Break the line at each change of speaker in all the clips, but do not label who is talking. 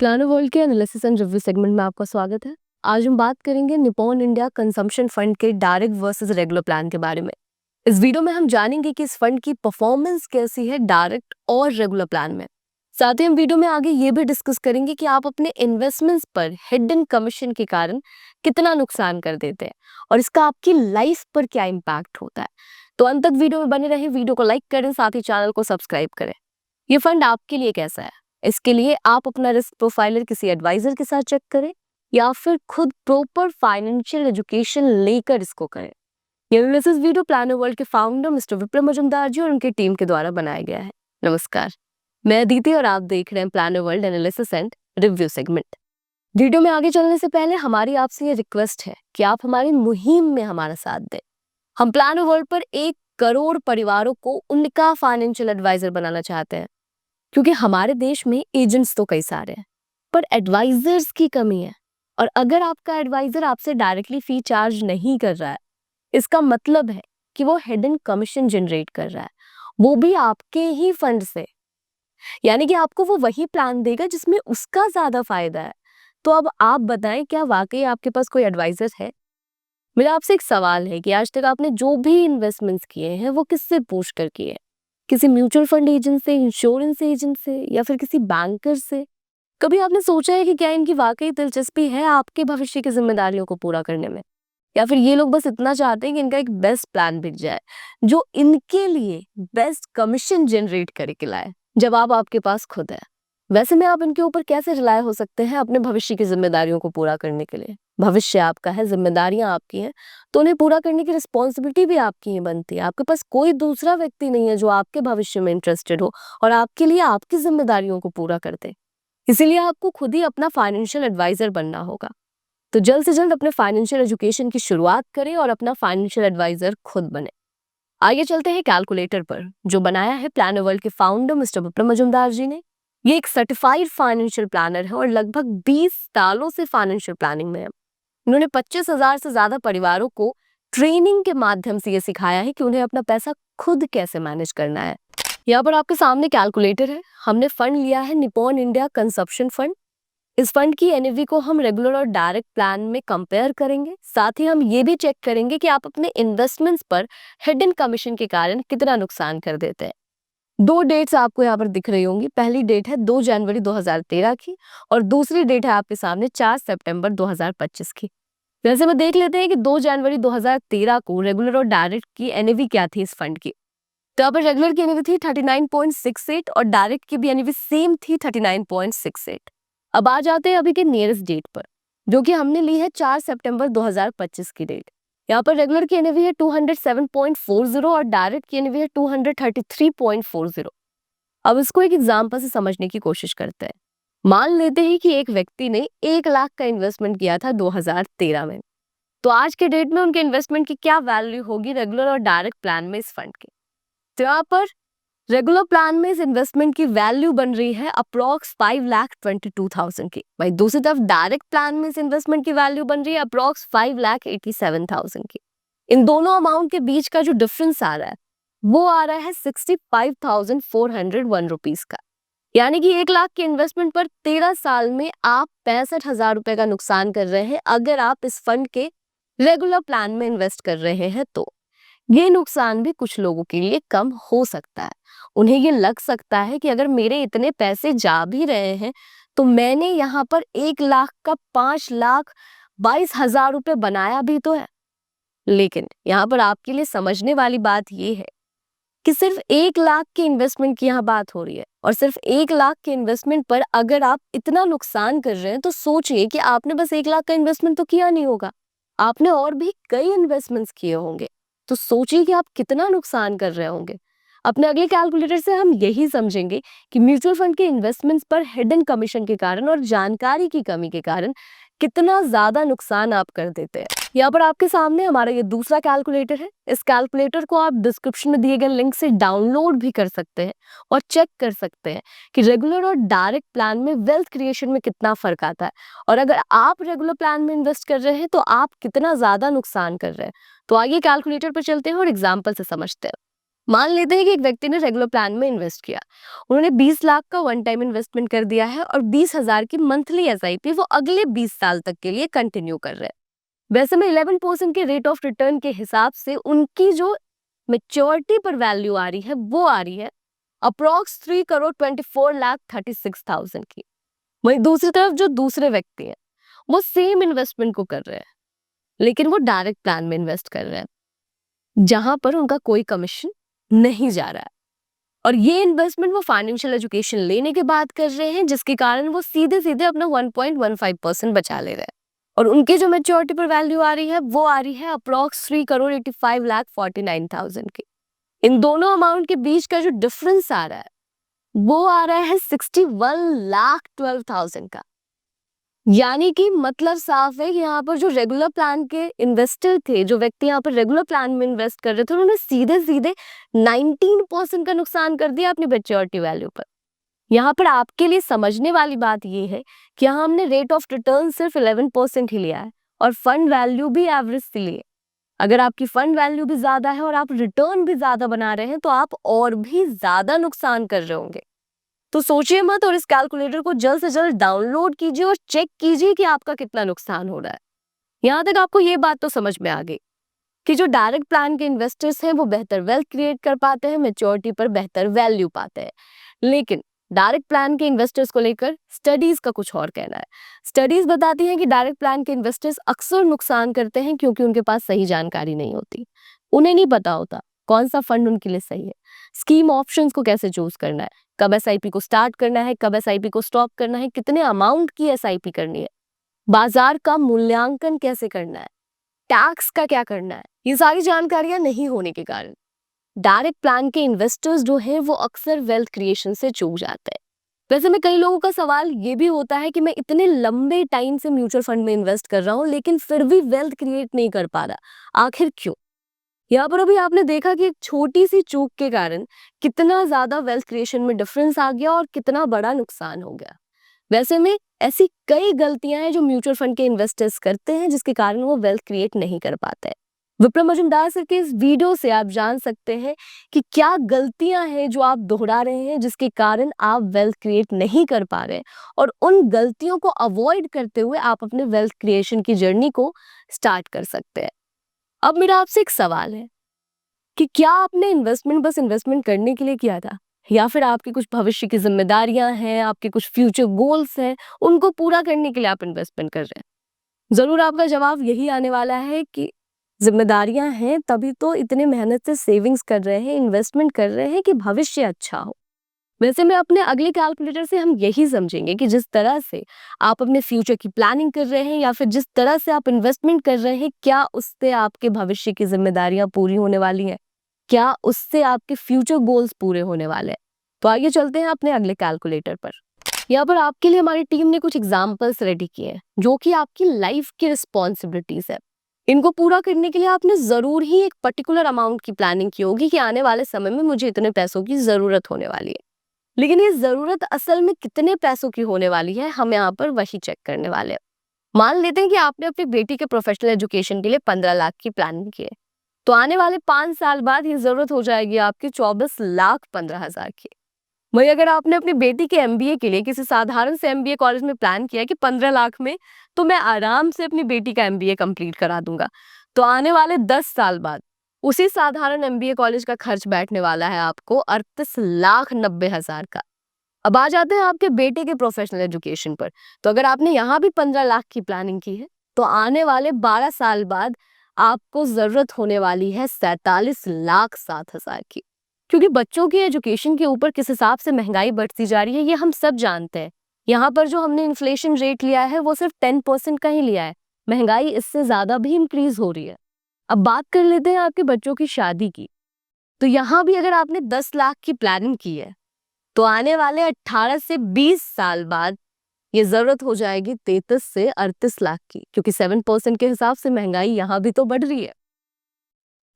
Plano world के analysis and review segment में आपका स्वागत है। आज हम बात करेंगे निप्पॉन इंडिया कंजम्पशन फंड के डायरेक्ट वर्सेस रेगुलर प्लान के बारे में। इस वीडियो में हम जानेंगे कि इस फंड की परफॉर्मेंस कैसी है डायरेक्ट और रेगुलर प्लान में। साथ ही हम वीडियो में आगे ये भी डिस्कस करेंगे कि आप अपने इन्वेस्टमेंट्स पर हिडन कमीशन के कारण कितना नुकसान कर देते हैं और इसका आपकी लाइफ पर क्या इम्पैक्ट होता है। तो अंत तक वीडियो में बने रहे, वीडियो को लाइक करें, साथ ही चैनल को सब्सक्राइब करें। ये फंड आपके लिए कैसा है, इसके लिए आप अपना रिस्क प्रोफाइलर किसी एडवाइजर के साथ चेक करें या फिर खुद प्रॉपर फाइनेंशियल एजुकेशन लेकर इसको करें। ये एनालिसिस वीडियो प्लानो वर्ल्ड के फाउंडर मिस्टर विक्रम मजुमदार जी और उनकी टीम के द्वारा बनाया गया है। नमस्कार, मैं अदिति और आप देख रहे हैं plano world analysis and review segment. Video में आगे चलने से पहले हमारी आपसे ये रिक्वेस्ट है कि आप हमारी मुहिम में हमारा साथ दें। हम प्लानो वर्ल्ड पर 1 करोड़ परिवारों को उनका फाइनेंशियल एडवाइजर बनाना चाहते हैं, क्योंकि हमारे देश में एजेंट्स तो कई सारे हैं पर एडवाइजर्स की कमी है। और अगर आपका एडवाइजर आपसे डायरेक्टली फी चार्ज नहीं कर रहा है, इसका मतलब है कि वो हिडन कमीशन जनरेट कर रहा है, वो भी आपके ही फंड से। यानी कि आपको वो वही प्लान देगा जिसमें उसका ज्यादा फायदा है। तो अब आप बताएं, क्या वाकई आपके पास कोई एडवाइजर है? मेरा आपसे एक सवाल है कि आज तक आपने जो भी इन्वेस्टमेंट्स किए हैं वो किससे पूछ कर किए हैं? किसी म्यूचुअल फंड एजेंट से, इंश्योरेंस एजेंट से, या फिर किसी बैंकर से? कभी आपने सोचा है कि क्या इनकी वाकई दिलचस्पी है आपके भविष्य की जिम्मेदारियों को पूरा करने में, या फिर ये लोग बस इतना चाहते हैं कि इनका एक बेस्ट प्लान बिक जाए जो इनके लिए बेस्ट कमीशन जनरेट करके लाए? जवाब आपके पास खुद है। वैसे में आप इनके ऊपर कैसे रिलाय हो सकते हैं अपने भविष्य की जिम्मेदारियों को पूरा करने के लिए? भविष्य आपका है, जिम्मेदारियां आपकी हैं, तो उन्हें पूरा करने की रिस्पॉन्सिबिलिटी भी आपकी ही बनती है। आपके पास कोई दूसरा व्यक्ति नहीं है जो आपके भविष्य में इंटरेस्टेड हो और आपके लिए आपकी जिम्मेदारियों को पूरा कर दे। इसीलिए आपको खुद ही अपना फाइनेंशियल एडवाइजर बनना होगा। तो जल्द से जल्द अपने फाइनेंशियल एजुकेशन की शुरुआत करें और अपना फाइनेंशियल एडवाइजर खुद बने। आगे चलते हैं कैलकुलेटर पर, जो बनाया है प्लानो वर्ल्ड के फाउंडर मिस्टर विक्रम मजुमदार जी ने। ये एक सर्टिफाइड फाइनेंशियल प्लानर है और लगभग 20 सालों से फाइनेंशियल प्लानिंग में है। इन्होंने 25,000 से ज्यादा परिवारों को ट्रेनिंग के माध्यम से ये सिखाया है कि उन्हें अपना पैसा खुद कैसे मैनेज करना है। यहाँ पर आपके सामने कैलकुलेटर है। हमने फंड लिया है निप्पॉन इंडिया कंजम्पशन फंड। इस फंड की एनएवी को हम रेगुलर और डायरेक्ट प्लान में कंपेयर करेंगे। साथ ही हम ये भी चेक करेंगे कि आप अपने इन्वेस्टमेंट्स पर हिडन कमीशन के कारण कितना नुकसान कर देते हैं। 2 डेट्स आपको यहाँ पर दिख रही होंगी। पहली डेट है 2 जनवरी 2013 की और दूसरी डेट है आपके सामने 4 सितंबर 2025 की। वैसे में देख लेते हैं कि 2 जनवरी 2013 को रेगुलर और डायरेक्ट की एनएवी क्या थी इस फंड की। तो यहाँ पर रेगुलर की एनएवी थी 39.68 और डायरेक्ट की भी एनएवी सेम थी 39.68। अब आ जाते हैं अभी के नियरेस्ट डेट पर, जो कि हमने ली है 4 सितंबर 2025 की डेट। यहाँ पर रेगुलर की एनएवी है 207.40 और डायरेक्ट की एनएवी है 233.40। अब इसको एक एग्जांपल से समझने की कोशिश करते हैं। मान लेते हैं कि एक व्यक्ति ने 1 लाख का इन्वेस्टमेंट किया था 2013 में। तो आज के डेट में उनके इन्वेस्टमेंट की क्या वैल्यू होगी रेगुलर और डायरेक्ट प्लान में इस फंड के? तो यहाँ पर रेगुलर प्लान में इस इन्वेस्टमेंट की वैल्यू बन रही है अप्रॉक्स 5,22,000 की। वही दूसरी तरफ डायरेक्ट प्लान में इस इन्वेस्टमेंट की वैल्यू बन रही है अप्रॉक्स 5,87,000 की। इन दोनों अमाउंट के बीच का जो डिफरेंस आ रहा है वो आ रहा है 65,401 रुपीज का। यानी कि 1 लाख के इन्वेस्टमेंट पर 13 साल में आप 65,000 रुपए का नुकसान कर रहे हैं अगर आप इस फंड के रेगुलर प्लान में इन्वेस्ट कर रहे हैं। तो ये नुकसान भी कुछ लोगों के लिए कम हो सकता है। उन्हें ये लग सकता है कि अगर मेरे इतने पैसे जा भी रहे हैं तो मैंने यहाँ पर 1 लाख का 5,22,000 रुपए बनाया भी तो है। लेकिन यहाँ पर आपके लिए समझने वाली बात ये है कि सिर्फ 1 लाख के इन्वेस्टमेंट की यहाँ बात हो रही है और सिर्फ 1 लाख के इन्वेस्टमेंट पर अगर आप इतना नुकसान कर रहे हैं तो सोचिए कि आपने बस 1 लाख का इन्वेस्टमेंट तो किया नहीं होगा, आपने और भी कई इन्वेस्टमेंट्स किए होंगे। तो सोचिए कि आप कितना नुकसान कर रहे होंगे। अपने अगले कैलकुलेटर से हम यही समझेंगे कि म्यूचुअल फंड के इन्वेस्टमेंट्स पर हिडन कमीशन के कारण और जानकारी की कमी के कारण कितना ज्यादा नुकसान आप कर देते हैं। यहाँ पर आपके सामने हमारा ये दूसरा कैलकुलेटर है। इस कैलकुलेटर को आप डिस्क्रिप्शन में दिए गए लिंक से डाउनलोड भी कर सकते हैं और चेक कर सकते हैं कि रेगुलर और डायरेक्ट प्लान में वेल्थ क्रिएशन में कितना फर्क आता है और अगर आप रेगुलर प्लान में इन्वेस्ट कर रहे हैं तो आप कितना ज्यादा नुकसान कर रहे हैं। तो आइए कैलकुलेटर पर चलते हैं और एग्जाम्पल से समझते हैं। मान लेते हैं कि एक व्यक्ति ने रेगुलर प्लान में इन्वेस्ट किया, उन्होंने 20 लाख का वन टाइम इन्वेस्टमेंट कर दिया है और 20,000 की मंथली एसआईपी वो अगले 20 साल तक के लिए कंटिन्यू कर रहे हैं। वैसे में 11% के रेट ऑफ रिटर्न के हिसाब से उनकी जो मेच्योरिटी पर वैल्यू आ रही है वो आ रही है अप्रोक्स 3,24,36,000 की। वहीं दूसरी तरफ जो दूसरे व्यक्ति हैं वो सेम इन्वेस्टमेंट को कर रहे हैं, लेकिन वो डायरेक्ट प्लान में इन्वेस्ट कर रहे हैं जहां पर उनका कोई कमीशन नहीं जा रहा है। और ये इन्वेस्टमेंट वो फाइनेंशियल एजुकेशन लेने के बाद कर रहे हैं, जिसके कारण वो सीधे सीधे अपना 1.15% बचा ले रहे हैं। और उनकी जो मेच्योरिटी पर वैल्यू आ रही है वो आ रही है अप्रोक्स 3,85,49,000 की। इन दोनों अमाउंट के बीच का जो डिफरेंस आ रहा है वो आ रहा है 61,12,000 का। यानी कि मतलब साफ है कि यहाँ पर जो रेगुलर प्लान के इन्वेस्टर थे, जो व्यक्ति यहाँ पर रेगुलर प्लान में इन्वेस्ट कर रहे थे, उन्होंने सीधे सीधे 19% का नुकसान कर दिया अपनी मेच्योरिटी वैल्यू पर। यहाँ पर आपके लिए समझने वाली बात ये है कि यहाँ हमने रेट ऑफ रिटर्न सिर्फ 11% ही लिया है और फंड वैल्यू भी एवरेज से लिए। अगर आपकी फंड वैल्यू भी ज्यादा है और आप रिटर्न भी ज्यादा बना रहे हैं तो आप और भी ज्यादा नुकसान कर रहे होंगे। तो सोचिए मत और इस कैलकुलेटर को जल्द से जल्द डाउनलोड कीजिए और चेक कीजिए कि आपका कितना नुकसान हो रहा है। यहाँ तक आपको ये बात तो समझ में आ गई कि जो डायरेक्ट प्लान के इन्वेस्टर्स हैं वो बेहतर वेल्थ क्रिएट कर पाते हैं, मेच्योरिटी पर बेहतर वैल्यू पाते हैं। लेकिन डायरेक्ट प्लान के इन्वेस्टर्स को लेकर स्टडीज का कुछ और कहना है। स्टडीज बताती हैं कि डायरेक्ट प्लान के इन्वेस्टर्स अक्सर नुकसान करते हैं क्योंकि उनके पास सही जानकारी नहीं होती। उन्हें नहीं पता होता कौन सा फंड उनके लिए सही है, स्कीम ऑप्शंस को कैसे चूज करना है, कब एसआईपी को स्टार्ट करना है, कब एसआईपी को स्टॉप करना है, कितने अमाउंट की एसआईपी करनी है, बाजार का मूल्यांकन कैसे करना है, टैक्स का क्या करना है। ये सारी जानकारियां नहीं होने के कारण डायरेक्ट प्लान के इन्वेस्टर्स जो हैं वो अक्सर वेल्थ क्रिएशन से चूक जाते हैं। वैसे में कई लोगों का सवाल ये भी होता है कि मैं इतने लंबे टाइम से म्यूचुअल फंड में इन्वेस्ट कर रहा हूँ लेकिन फिर भी वेल्थ क्रिएट नहीं कर पा रहा, आखिर क्यों? यहाँ पर अभी आपने देखा कि एक छोटी सी चूक के कारण कितना ज्यादा वेल्थ क्रिएशन में डिफरेंस आ गया और कितना बड़ा नुकसान हो गया। वैसे में ऐसी कई गलतियां हैं जो म्यूचुअल फंड के इन्वेस्टर्स करते हैं जिसके कारण वो वेल्थ क्रिएट नहीं कर पाते हैं। विक्रम मजुमदार सर के इस वीडियो से आप जान सकते हैं कि क्या गलतियां हैं जो आप दोहरा रहे हैं जिसके कारण आप वेल्थ क्रिएट नहीं कर पा रहे हैं, और उन गलतियों को अवॉइड करते हुए आप अपने वेल्थ क्रिएशन की जर्नी को स्टार्ट कर सकते हैं। अब मेरा आपसे एक सवाल है कि क्या आपने इन्वेस्टमेंट बस इन्वेस्टमेंट करने के लिए किया था, या फिर आपकी कुछ भविष्य की जिम्मेदारियां हैं, आपके कुछ फ्यूचर गोल्स हैं, उनको पूरा करने के लिए आप इन्वेस्टमेंट कर रहे हैं? जरूर आपका जवाब यही आने वाला है कि जिम्मेदारियां हैं तभी तो इतने मेहनत से सेविंग्स कर रहे हैं, इन्वेस्टमेंट कर रहे हैं कि भविष्य अच्छा हो। वैसे में अपने अगले कैलकुलेटर से हम यही समझेंगे कि जिस तरह से आप अपने फ्यूचर की प्लानिंग कर रहे हैं या फिर जिस तरह से आप इन्वेस्टमेंट कर रहे हैं, क्या उससे आपके भविष्य की जिम्मेदारियां पूरी होने वाली हैं, क्या उससे आपके फ्यूचर गोल्स पूरे होने वाले हैं। तो आइए चलते हैं अपने अगले कैलकुलेटर पर। यहाँ पर आपके लिए हमारी टीम ने कुछ एग्जाम्पल्स रेडी किए हैं जो कि आपकी लाइफ की रिस्पॉन्सिबिलिटीज है। इनको पूरा करने के लिए आपने जरूर ही एक पर्टिकुलर अमाउंट की प्लानिंग की होगी कि आने वाले समय में मुझे इतने पैसों की जरूरत होने वाली है। लेकिन ये जरूरत असल में कितने पैसों की होने वाली है, हम यहाँ पर वही चेक करने वाले हैं। मान लेते हैं कि आपने अपनी बेटी के प्रोफेशनल एजुकेशन के लिए 15 लाख की प्लानिंग की है, तो आने वाले 5 साल बाद ये जरूरत हो जाएगी आपकी 24,15,000 की। वही अगर आपने अपनी बेटी के एमबीए के लिए किसी साधारण से एमबीए कॉलेज में प्लान किया कि 15 लाख में तो मैं आराम से अपनी बेटी का एमबीए कंप्लीट करा दूंगा, तो आने वाले 10 साल बाद उसी साधारण एमबीए कॉलेज का खर्च बैठने वाला है आपको 38,90,000 का। अब आ जाते हैं आपके बेटे के प्रोफेशनल एजुकेशन पर। तो अगर आपने यहाँ भी 15 लाख की प्लानिंग की है तो आने वाले 12 साल बाद आपको जरूरत होने वाली है 47,07,000 की। क्योंकि बच्चों की एजुकेशन के ऊपर किस हिसाब से महंगाई बढ़ती जा रही है ये हम सब जानते हैं। यहाँ पर जो हमने इन्फ्लेशन रेट लिया है वो सिर्फ 10% का ही लिया है, महंगाई इससे ज्यादा भी इंक्रीज हो रही है। अब बात कर लेते हैं आपके बच्चों की शादी की। तो यहाँ भी अगर आपने 10 लाख की प्लानिंग की है तो आने वाले 18 से 20 साल बाद ये जरूरत हो जाएगी 33 से 38 लाख की, क्योंकि 7% के हिसाब से महंगाई यहाँ भी तो बढ़ रही है।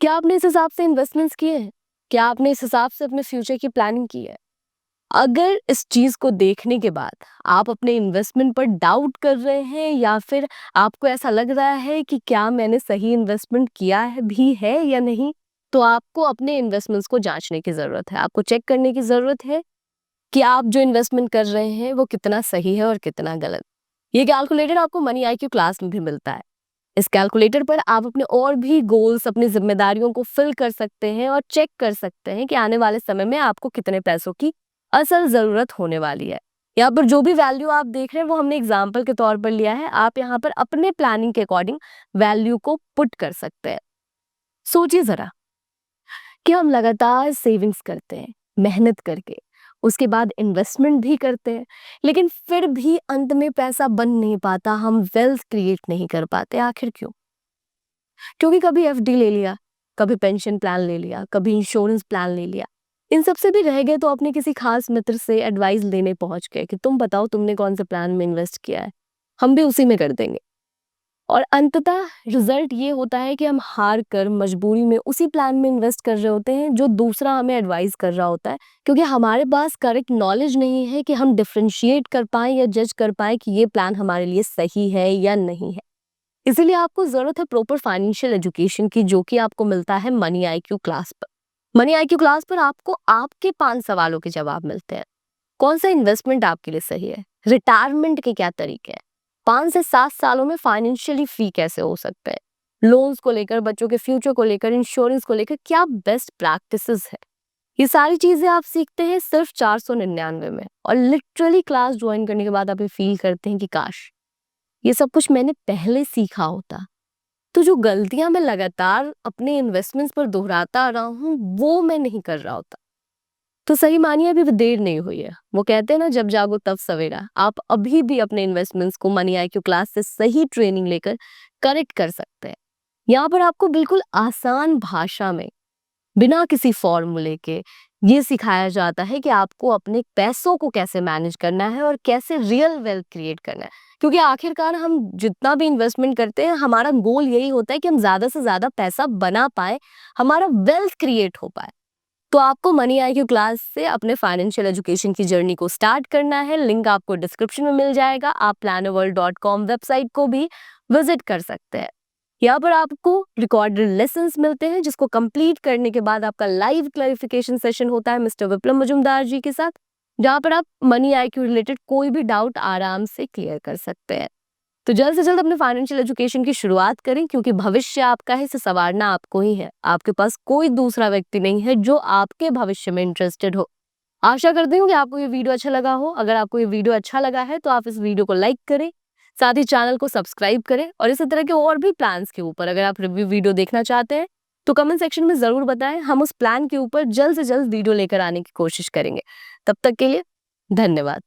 क्या आपने इस हिसाब से इन्वेस्टमेंट्स किए हैं? क्या आपने इस हिसाब से अपने फ्यूचर की प्लानिंग की है? अगर इस चीज को देखने के बाद आप अपने इन्वेस्टमेंट पर डाउट कर रहे हैं या फिर आपको ऐसा लग रहा है कि क्या मैंने सही इन्वेस्टमेंट किया है भी है या नहीं, तो आपको अपने इन्वेस्टमेंट्स को जांचने की जरूरत है, आपको चेक करने की जरूरत है कि आप जो इन्वेस्टमेंट कर रहे हैं वो कितना सही है और कितना गलत। ये कैलकुलेटर आपको मनी आईक्यू क्लास में भी मिलता है। इस कैलकुलेटर पर आप अपने और भी गोल्स, अपनी जिम्मेदारियों को फिल कर सकते हैं और चेक कर सकते हैं कि आने वाले समय में आपको कितने पैसों की असल जरूरत होने वाली है। यहाँ पर जो भी वैल्यू आप देख रहे हैं वो हमने एग्जाम्पल के तौर पर लिया है। आप यहाँ पर अपने प्लानिंग के अकॉर्डिंग वैल्यू को पुट कर सकते हैं। सोचिए जरा कि हम लगातार सेविंग्स करते हैं, मेहनत करके, उसके बाद इन्वेस्टमेंट भी करते हैं, लेकिन फिर भी अंत में पैसा बन नहीं पाता, हम वेल्थ क्रिएट नहीं कर पाते। आखिर क्यों? क्योंकि कभी एफडी ले लिया, कभी पेंशन प्लान ले लिया, कभी इंश्योरेंस प्लान ले लिया, इन सब से भी रह गए तो अपने किसी खास मित्र से एडवाइस लेने पहुंच गए कि तुम बताओ तुमने कौन से प्लान में इन्वेस्ट किया है, हम भी उसी में कर देंगे। और अंततः रिजल्ट ये होता है कि हम हार कर मजबूरी में उसी प्लान में इन्वेस्ट कर रहे होते हैं जो दूसरा हमें एडवाइस कर रहा होता है, क्योंकि हमारे पास करेक्ट नॉलेज नहीं है कि हम डिफरेंशिएट कर पाएं या जज कर पाएं कि ये प्लान हमारे लिए सही है या नहीं है। इसीलिए आपको जरूरत है प्रॉपर फाइनेंशियल एजुकेशन की, जो कि आपको मिलता है मनी आईक्यू क्लास पर। मनी आईक्यू क्लास पर आपको आपके 5 सवालों के जवाब मिलते हैं। कौन सा इन्वेस्टमेंट आपके लिए सही है, रिटायरमेंट के क्या तरीके हैं, 5 से 7 सालों में फाइनेंशियली फ्री कैसे हो सकते हैं, लोन्स को लेकर, बच्चों के फ्यूचर को लेकर, इंश्योरेंस को लेकर क्या बेस्ट प्रैक्टिसेस है। ये सारी चीजें आप सीखते हैं सिर्फ 499 में, और लिटरली क्लास ज्वाइन करने के बाद आप ये फील करते हैं कि काश ये सब कुछ मैंने पहले सीखा होता, तो जो गलतियां मैं लगातार अपने इन्वेस्टमेंट्स पर दोहराता आ रहा हूँ वो मैं नहीं कर रहा होता। तो सही मानिए अभी भी देर नहीं हुई है। वो कहते हैं ना, जब जागो तब सवेरा। आप अभी भी अपने इन्वेस्टमेंट्स को मनी आईक्यू क्लास से सही ट्रेनिंग लेकर करेक्ट कर सकते हैं। यहाँ पर आपको बिल्कुल आसान भाषा में, बिना किसी फॉर्मूले के, ये सिखाया जाता है कि आपको अपने पैसों को कैसे मैनेज करना है और कैसे रियल वेल्थ क्रिएट करना है। क्योंकि आखिरकार हम जितना भी इन्वेस्टमेंट करते हैं, हमारा गोल यही होता है कि हम ज्यादा से ज्यादा पैसा बना पाए, हमारा वेल्थ क्रिएट हो पाए। तो आपको मनी आईक्यू क्लास से अपने फाइनेंशियल एजुकेशन की जर्नी को स्टार्ट करना है। लिंक आपको डिस्क्रिप्शन में मिल जाएगा। आप plannerworld.com वेबसाइट को भी विजिट कर सकते हैं। यहाँ पर आपको रिकॉर्डेड लेसन्स मिलते हैं, जिसको कंप्लीट करने के बाद आपका लाइव क्लैरिफिकेशन सेशन होता है मिस्टर विप्लव मजुमदार जी के साथ, जहाँ पर आप मनी आईक्यू रिलेटेड कोई भी डाउट आराम से क्लियर कर सकते हैं। तो जल्द से जल्द अपने फाइनेंशियल एजुकेशन की शुरुआत करें, क्योंकि भविष्य आपका है, इसे संवारना आपको ही है। आपके पास कोई दूसरा व्यक्ति नहीं है जो आपके भविष्य में इंटरेस्टेड हो। आशा करती हूँ कि आपको ये वीडियो अच्छा लगा हो। अगर आपको ये वीडियो अच्छा लगा है तो आप इस वीडियो को लाइक करें, साथ ही चैनल को सब्सक्राइब करें, और इसी तरह के और भी प्लान्स के ऊपर अगर आप रिव्यू वीडियो देखना चाहते हैं तो कमेंट सेक्शन में जरूर बताएं। हम उस प्लान के ऊपर जल्द से जल्द वीडियो लेकर आने की कोशिश करेंगे। तब तक के लिए धन्यवाद।